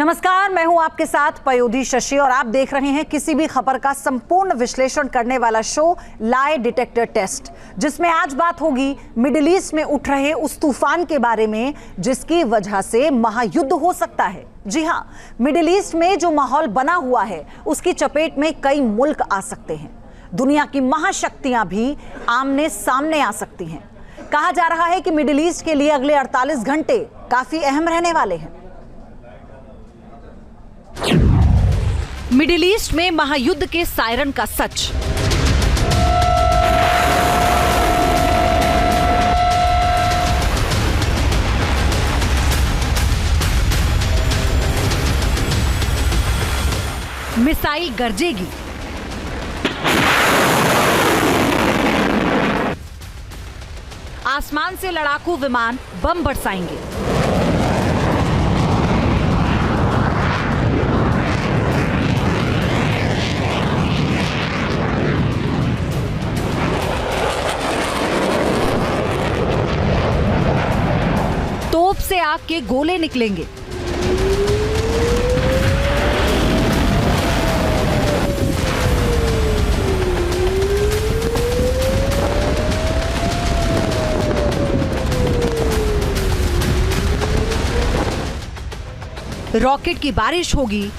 नमस्कार, मैं हूं आपके साथ पयोधी शशि और आप देख रहे हैं किसी भी खबर का संपूर्ण विश्लेषण करने वाला शो लाई डिटेक्टर टेस्ट, जिसमें आज बात होगी मिडिल ईस्ट में उठ रहे उस तूफान के बारे में जिसकी वजह से महायुद्ध हो सकता है। जी हां, मिडिल ईस्ट में जो माहौल बना हुआ है उसकी चपेट में कई मुल्क आ सकते हैं। दुनिया की महाशक्तियां भी आमने सामने आ सकती हैं। कहा जा रहा है कि मिडिल ईस्ट के लिए अगले 48 घंटे काफी अहम रहने वाले हैं। मिडिल ईस्ट में महायुद्ध के सायरन का सच। मिसाइल गरजेगी, आसमान से लड़ाकू विमान बम बरसाएंगे, तोप से आग के गोले निकलेंगे, रॉकेट की बारिश होगी,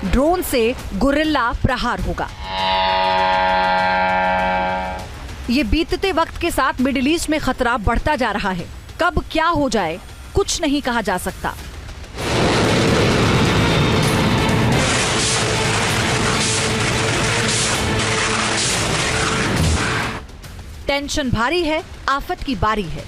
ड्रोन से गुरिल्ला प्रहार होगा। ये बीतते वक्त के साथ मिडिल ईस्ट में खतरा बढ़ता जा रहा है। कब क्या हो जाए कुछ नहीं कहा जा सकता। टेंशन भारी है, आफत की बारी है,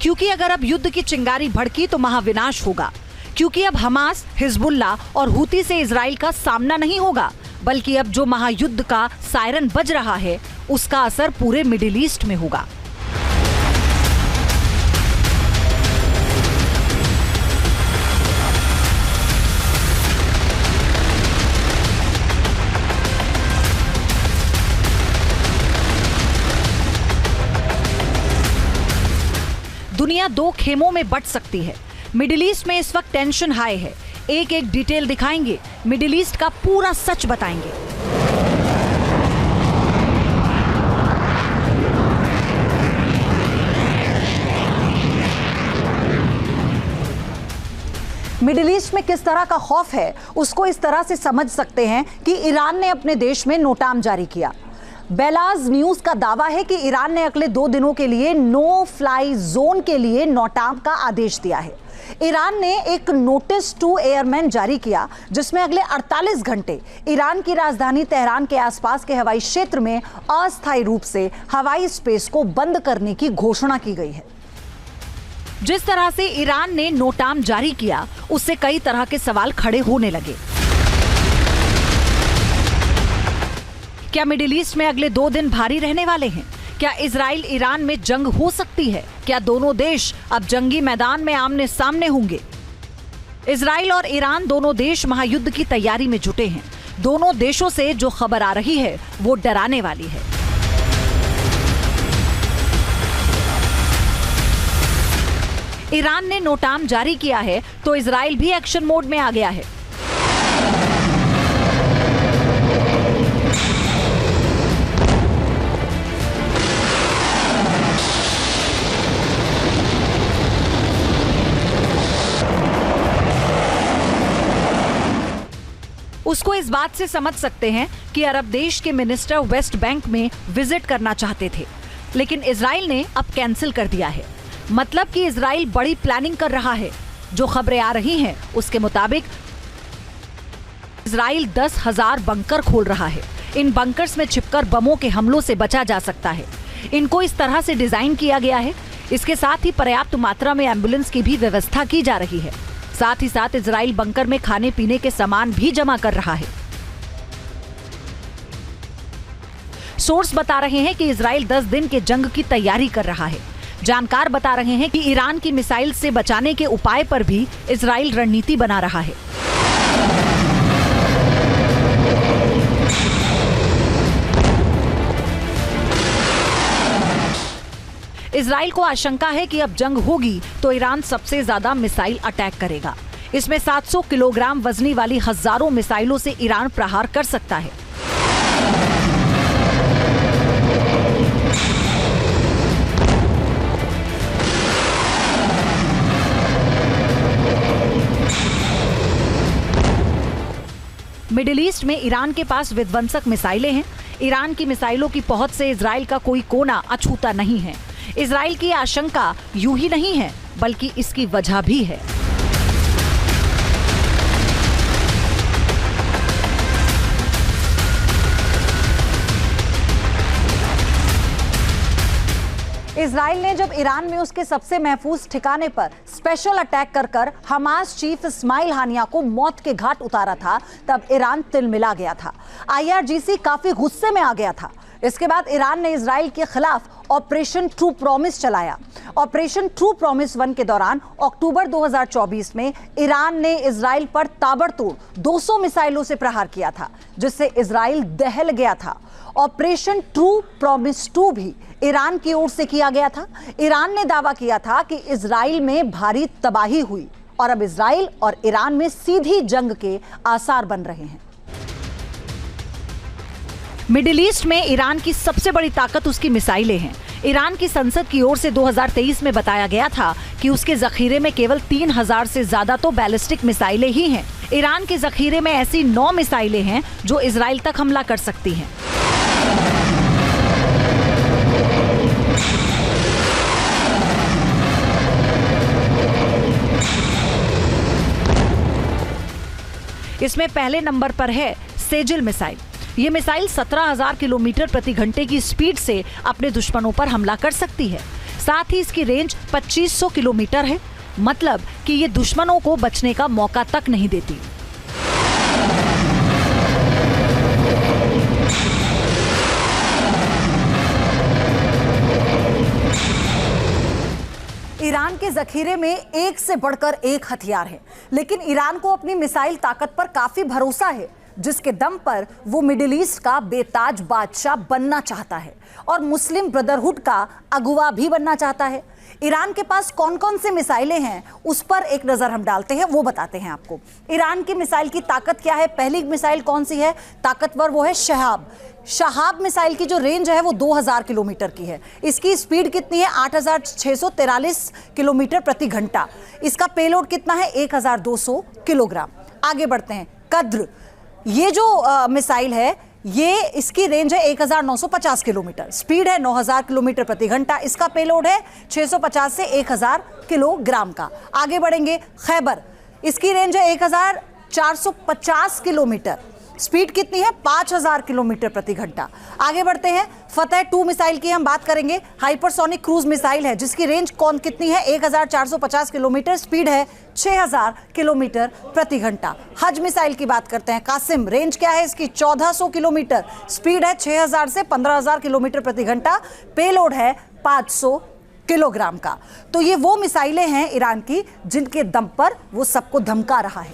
क्योंकि अगर अब युद्ध की चिंगारी भड़की तो महाविनाश होगा। क्योंकि अब हमास, हिजबुल्लाह और हूती से इजराइल का सामना नहीं होगा, बल्कि अब जो महायुद्ध का सायरन बज रहा है उसका असर पूरे मिडिल ईस्ट में होगा। दुनिया दो खेमों में बंट सकती है। मिडिल ईस्ट में इस वक्त टेंशन हाई है। एक एक डिटेल दिखाएंगे, मिडिल ईस्ट का पूरा सच बताएंगे। मिडिल ईस्ट में किस तरह का खौफ है उसको इस तरह से समझ सकते हैं कि ईरान ने अपने देश में नोटाम जारी किया। बेलाज न्यूज का दावा है कि ईरान ने अगले 2 दिनों के लिए नो फ्लाई जोन के लिए नोटाम का आदेश दिया है। ईरान ने एक नोटिस टू एयरमैन जारी किया जिसमें अगले 48 घंटे ईरान की राजधानी तेहरान के आसपास के हवाई क्षेत्र में अस्थायी रूप से हवाई स्पेस को बंद करने की घोषणा की गई है। जिस तरह से ईरान ने नोटाम जारी किया उससे कई तरह के सवाल खड़े होने लगे। क्या मिडिल ईस्ट में अगले 2 दिन भारी रहने वाले हैं? क्या इजराइल ईरान में जंग हो सकती है? क्या दोनों देश अब जंगी मैदान में आमने सामने होंगे? इजराइल और ईरान दोनों देश महायुद्ध की तैयारी में जुटे हैं। दोनों देशों से जो खबर आ रही है वो डराने वाली है। ईरान ने नोटाम जारी किया है तो इजराइल भी एक्शन मोड में आ गया है। उसको इस बात से समझ सकते हैं कि अरब देश के मिनिस्टर वेस्ट बैंक में विजिट करना चाहते थे, लेकिन इजराइल ने अब कैंसिल कर दिया है। मतलब कि इजराइल बड़ी प्लानिंग कर रहा है। जो खबरें आ रही हैं उसके मुताबिक इजराइल 10,000 बंकर खोल रहा है। इन बंकर्स में छिपकर बमों के हमलों से बचा जा सकता है। इनको इस तरह से डिजाइन किया गया है। इसके साथ ही पर्याप्त मात्रा में एम्बुलेंस की भी व्यवस्था की जा रही है। साथ ही साथ इजराइल बंकर में खाने पीने के सामान भी जमा कर रहा है। सोर्स बता रहे हैं कि इजराइल 10 दिन के जंग की तैयारी कर रहा है। जानकार बता रहे हैं कि ईरान की मिसाइल से बचाने के उपाय पर भी इजराइल रणनीति बना रहा है। इजराइल को आशंका है कि अब जंग होगी तो ईरान सबसे ज्यादा मिसाइल अटैक करेगा। इसमें 700 किलोग्राम वजनी वाली हजारों मिसाइलों से ईरान प्रहार कर सकता है। मिडिल ईस्ट में ईरान के पास विध्वंसक मिसाइलें हैं। ईरान की मिसाइलों की पहुंच से इजराइल का कोई कोना अछूता नहीं है। इजराइल की आशंका यूं ही नहीं है, बल्कि इसकी वजह भी है। इजराइल ने जब ईरान में उसके सबसे महफूज ठिकाने पर स्पेशल अटैक कर हमास चीफ इस्माइल हानिया को मौत के घाट उतारा था, तब ईरान तिलमिला गया था। IRGC काफी गुस्से में आ गया था। इसके बाद ईरान ने इजराइल के खिलाफ ऑपरेशन ट्रू प्रॉमिस चलाया। ऑपरेशन ट्रू प्रॉमिस 1 के दौरान अक्टूबर 2024 में ईरान ने इजराइल पर ताबड़तोड़ 200 मिसाइलों से प्रहार किया था, जिससे इजराइल दहल गया था। ऑपरेशन ट्रू प्रॉमिस 2 भी ईरान की ओर से किया गया था। ईरान ने दावा किया था कि इजराइल में भारी तबाही हुई और अब इजराइल और ईरान में सीधी जंग के आसार बन रहे हैं। मिडिल ईस्ट में ईरान की सबसे बड़ी ताकत उसकी मिसाइलें हैं। ईरान की संसद की ओर से 2023 में बताया गया था कि उसके जखीरे में केवल 3000 से ज्यादा तो बैलिस्टिक मिसाइलें ही हैं। ईरान के जखीरे में ऐसी 9 मिसाइलें हैं जो इजराइल तक हमला कर सकती हैं। इसमें पहले नंबर पर है सेजिल मिसाइल। ये मिसाइल 17,000 किलोमीटर प्रति घंटे की स्पीड से अपने दुश्मनों पर हमला कर सकती है। साथ ही इसकी रेंज 2500 किलोमीटर है, मतलब कि ये दुश्मनों को बचने का मौका तक नहीं देती। ईरान के जखीरे में एक से बढ़कर एक हथियार है, लेकिन ईरान को अपनी मिसाइल ताकत पर काफी भरोसा है, जिसके दम पर वो मिडिल ईस्ट का बेताज बादशाह बनना चाहता है और मुस्लिम ब्रदरहुड का अगुवा भी बनना चाहता है। ईरान के पास कौन कौन से मिसाइलें हैं उस पर एक नजर हम डालते हैं, वो बताते हैं आपको। ईरान की मिसाइल की ताकत क्या है? पहली मिसाइल कौन सी है ताकतवर? वो है शहाब। शहाब मिसाइल की जो रेंज है वो 2000 किलोमीटर की है। इसकी स्पीड कितनी है? 8643 किलोमीटर प्रति घंटा। इसका पेलोड कितना है? 1200 किलोग्राम। आगे बढ़ते हैं। कद्र, ये जो मिसाइल है, ये इसकी रेंज है 1950 किलोमीटर। स्पीड है 9000 किलोमीटर प्रति घंटा। इसका पेलोड है 650 से 1000 किलोग्राम का। आगे बढ़ेंगे। खैबर, इसकी रेंज है 1450 किलोमीटर। स्पीड कितनी है? 5000 किलोमीटर प्रति घंटा। आगे बढ़ते हैं। फतेह 2 मिसाइल की हम बात करेंगे। हाइपरसोनिक क्रूज मिसाइल है, जिसकी रेंज कितनी है? 1450 किलोमीटर। स्पीड है 6000 किलोमीटर प्रति घंटा। हज मिसाइल की बात करते हैं। कासिम, रेंज क्या है इसकी? 1400 किलोमीटर। स्पीड है 6000 से 15000 किलोमीटर प्रति घंटा। पेलोड है 500 किलोग्राम का। तो ये वो मिसाइलें हैं ईरान की जिनके दम पर वो सबको धमका रहा है।